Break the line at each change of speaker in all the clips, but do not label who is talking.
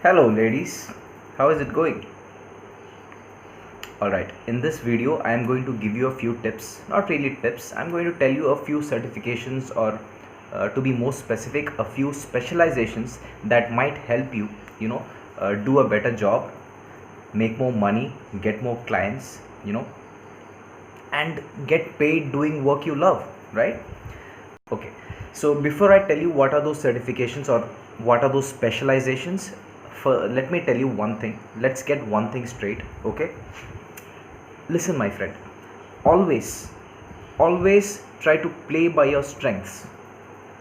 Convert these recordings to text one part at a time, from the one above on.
Hello ladies, how is it going? Alright, in this video I am going to give you a few tips, not really tips, I am going to tell you a few certifications or to be more specific, a few specializations that might help you, do a better job, make more money, get more clients, and get paid doing work you love, right? Okay, so before I tell you what are those certifications or what are those specializations, let me tell you one thing. Let's get one thing straight, okay? Listen, my friend, always, always try to play by your strengths.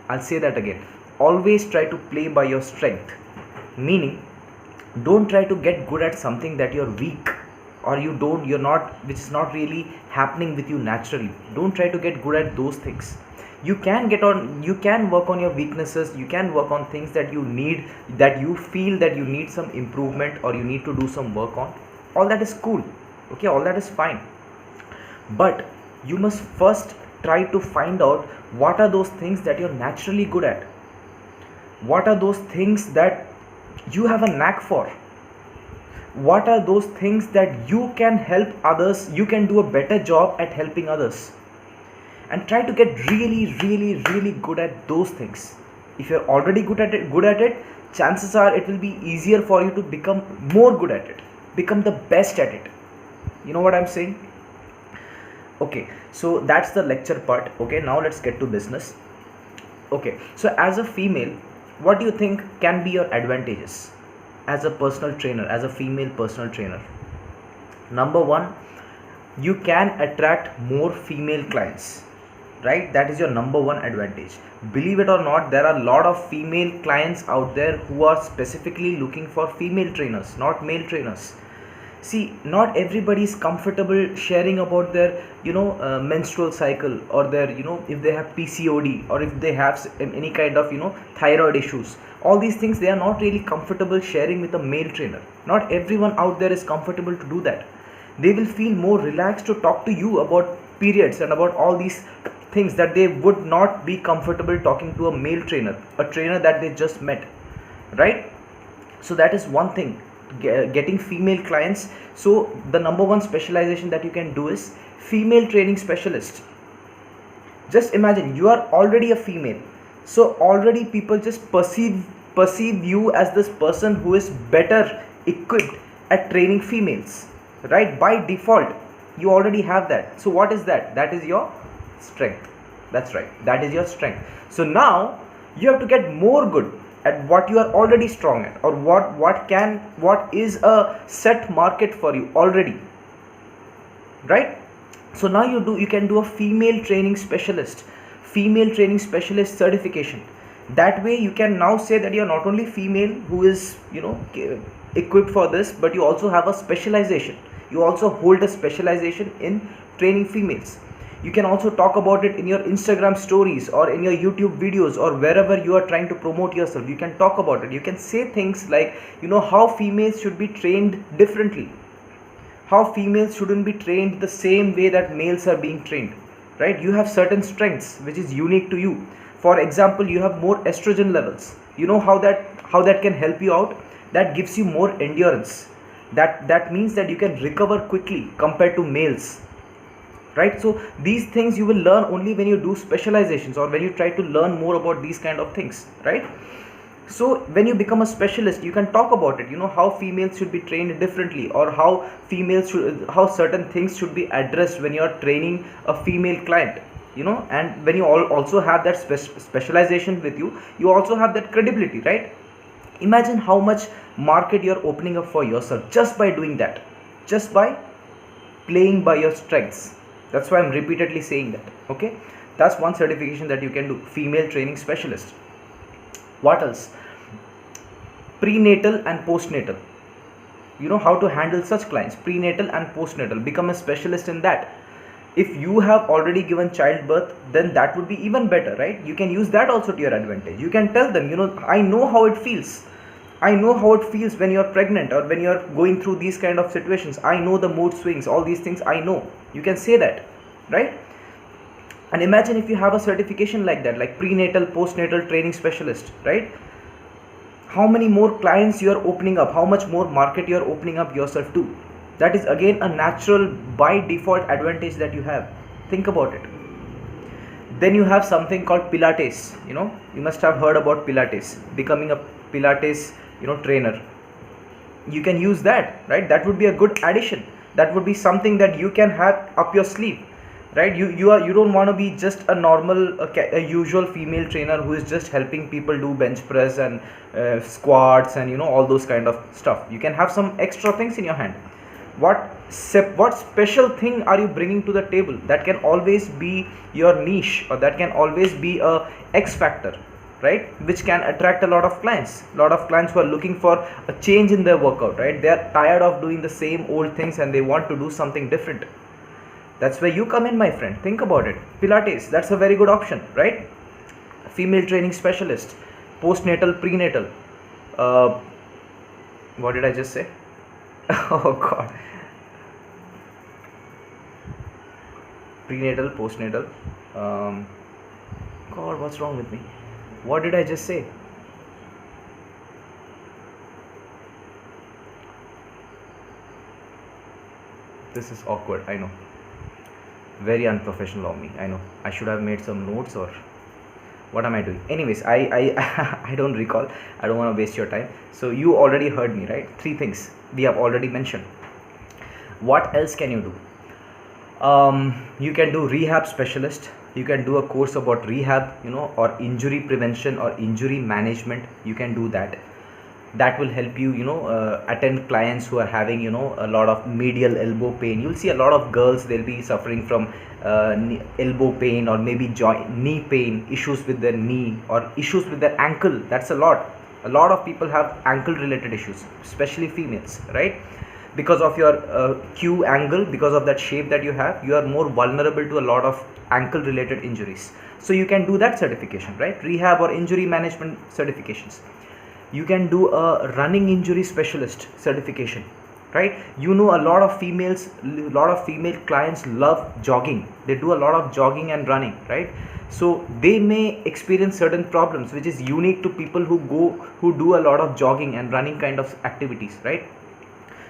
I'll say that again. Always try to play by your strength. Meaning, don't try to get good at something that you're weak or you're not, which is not really happening with you naturally. Don't try to get good at those things. You can work on your weaknesses, you can work on things that you need, that you feel that you need some improvement or you need to do some work on. All that is cool, okay, all that is fine, but you must first try to find out what are those things that you're naturally good at, what are those things that you have a knack for, what are those things that you can help others, you can do a better job at helping others, and try to get really good at those things. If you're already good at it, chances are it will be easier for you to become more good at it, become the best at it. You know what I'm saying? Okay, so that's the lecture part. Okay, now let's get to business. Okay, so as a female, what do you think can be your advantages as a personal trainer, as a female personal trainer? Number one, you can attract more female clients, right? That is your number one advantage. Believe it or not, there are a lot of female clients out there who are specifically looking for female trainers, not male trainers. See, not everybody is comfortable sharing about their menstrual cycle, or their, if they have PCOD, or if they have any kind of thyroid issues. All these things they are not really comfortable sharing with a male trainer. Not everyone out there is comfortable to do that. They will feel more relaxed to talk to you about periods and about all these things that they would not be comfortable talking to a male trainer, a trainer that they just met, right? So that is one thing, getting female clients. So the number one specialization that you can do is female training specialist. Just imagine you are already a female, so already people just perceive you as this person who is better equipped at training females, right? By default you already have that. So what is that? That is your strength. That's right, that is your strength. So now you have to get more good at what you are already strong at, or what is a set market for you already, right? So now you can do a female training specialist certification. That way you can now say that you are not only female who is equipped for this, but you also have a specialization, you also hold a specialization in training females. You can also talk about it in your Instagram stories or in your YouTube videos, or wherever you are trying to promote yourself. You can talk about it. You can say things like, how females should be trained differently, how females shouldn't be trained the same way that males are being trained, right? You have certain strengths which is unique to you. For example, you have more estrogen levels. You know how that can help you out? That gives you more endurance. That means that you can recover quickly compared to males, right? So these things you will learn only when you do specializations, or when you try to learn more about these kind of things, right? So when you become a specialist, you can talk about it, how females should be trained differently, or how certain things should be addressed when you are training a female client, and when you also have that specialization with you, you also have that credibility, right? Imagine how much market you're opening up for yourself just by doing that, just by playing by your strengths. That's why I'm repeatedly saying that. Okay, that's one certification that you can do, female training specialist. What else? Prenatal and postnatal. How to handle such clients, prenatal and postnatal. Become a specialist in that. If you have already given childbirth, then that would be even better, right? You can use that also to your advantage. You can tell them, I know how it feels. I know how it feels when you're pregnant, or when you're going through these kind of situations. I know the mood swings, all these things I know. You can say that, right? And imagine if you have a certification like that, like prenatal postnatal training specialist, right? how many more clients you are opening up, how much more market you are opening up yourself to. That is again a natural by default advantage that you have. Think about it. Then you have something called Pilates. You must have heard about Pilates, becoming a Pilates trainer. You can use that, right? That would be a good addition. That would be something that you can have up your sleeve, right? You don't want to be just a normal a usual female trainer who is just helping people do bench press and squats and all those kind of stuff. You can have some extra things in your hand. What special thing are you bringing to the table? That can always be your niche, or that can always be a X factor, right? Which can attract a lot of clients who are looking for a change in their workout, right? They are tired of doing the same old things and they want to do something different. That's where you come in, my friend. Think about it. Pilates, that's a very good option, right? Female training specialist, postnatal, prenatal, what did I just say? Oh god. Prenatal, postnatal, god, what's wrong with me? What did I just say? This is awkward, I know. Very unprofessional of me, I know. I should have made some notes, or what am I doing? Anyways, I don't recall. I don't want to waste your time. So you already heard me, right? 3 things we have already mentioned. What else can you do? You can do rehab specialist. You can do a course about rehab, or injury prevention or injury management. You can do that. That will help you, attend clients who are having, a lot of medial elbow pain. You'll see a lot of girls, they'll be suffering from elbow pain, or maybe knee pain, issues with their knee, or issues with their ankle. That's a lot of people have ankle related issues, especially females, right? Because of your Q angle, because of that shape that you have, you are more vulnerable to a lot of ankle related injuries. So you can do that certification, right? Rehab or injury management certifications. You can do a running injury specialist certification, right? A lot of female clients love jogging. They do a lot of jogging and running, right? So they may experience certain problems which is unique to people who do a lot of jogging and running kind of activities, right?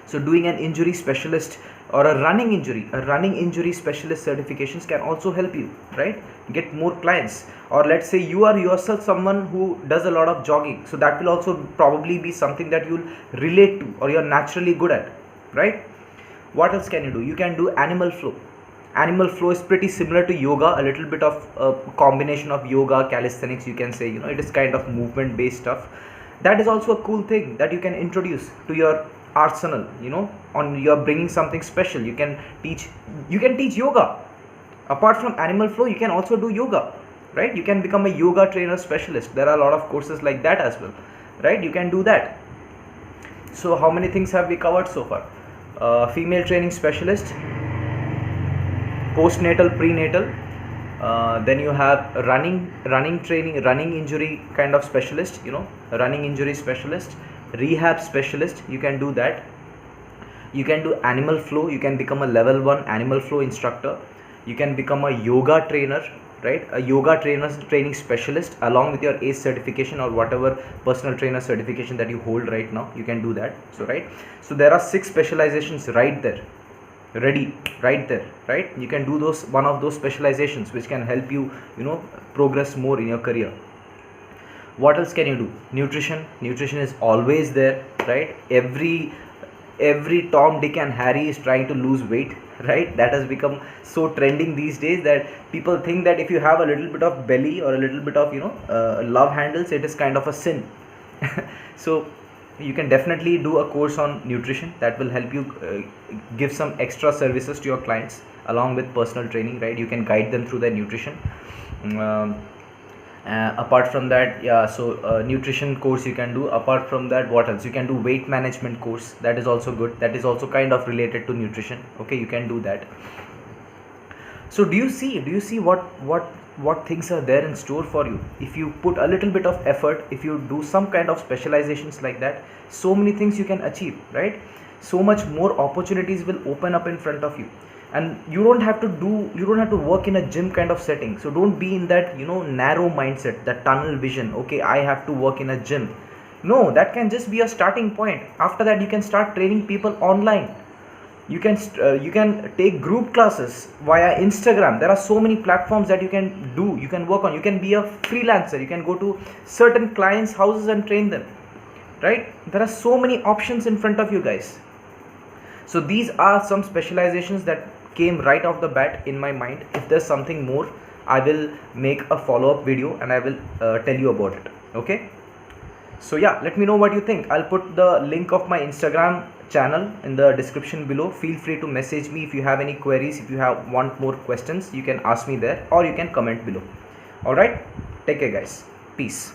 So doing an injury specialist or a running injury specialist certifications can also help you, right? Get more clients. Or let's say you are yourself someone who does a lot of jogging, so that will also probably be something that you'll relate to or you're naturally good at, right? What else can you do? You can do animal flow. Animal flow is pretty similar to yoga, a little bit of a combination of yoga, calisthenics, you can say. It is kind of movement based stuff. That is also a cool thing that you can introduce to your arsenal. You're bringing something special. You can teach yoga. Apart from animal flow, you can also do yoga, right? You can become a yoga trainer specialist. There are a lot of courses like that as well, right? You can do that. So how many things have we covered so far? Female training specialist, postnatal, prenatal, then you have running training, running injury kind of specialist, running injury specialist, rehab specialist. You can do that. You can do animal flow. You can become a level 1 animal flow instructor. You can become a yoga trainer, right? A yoga training specialist along with your ACE certification or whatever personal trainer certification that you hold right now. You can do that. So right, so there are 6 specializations right there, ready right there, right? You can do one of those specializations which can help you, progress more in your career. What else can you do? Nutrition is always there, right? Every Tom, Dick and Harry is trying to lose weight, right? That has become so trending these days that people think that if you have a little bit of belly or a little bit of love handles, it is kind of a sin. So you can definitely do a course on nutrition that will help you give some extra services to your clients along with personal training, right? You can guide them through their nutrition. Apart from that, nutrition course you can do. Apart from that, what else? You can do weight management course. That is also good. That is also kind of related to nutrition. Okay, you can do that. So do you see what things are there in store for you? If you put a little bit of effort, if you do some kind of specializations like that, so many things you can achieve, right? So much more opportunities will open up in front of you. And you don't have to work in a gym kind of setting. So don't be in that narrow mindset, that tunnel vision. Okay, I have to work in a gym. No, that can just be a starting point. After that, you can start training people online. You can take group classes via Instagram. There are so many platforms that you can do, you can work on. You can be a freelancer, you can go to certain clients houses and train them, right? There are so many options in front of you guys. So these are some specializations that came right off the bat in my mind. If there's something more, I will make a follow-up video and I will tell you about it. Okay, so yeah, let me know what you think. I'll put the link of my Instagram channel in the description below. Feel free to message me if you have any queries. If you want more questions, you can ask me there, or you can comment below. All right, take care guys, peace.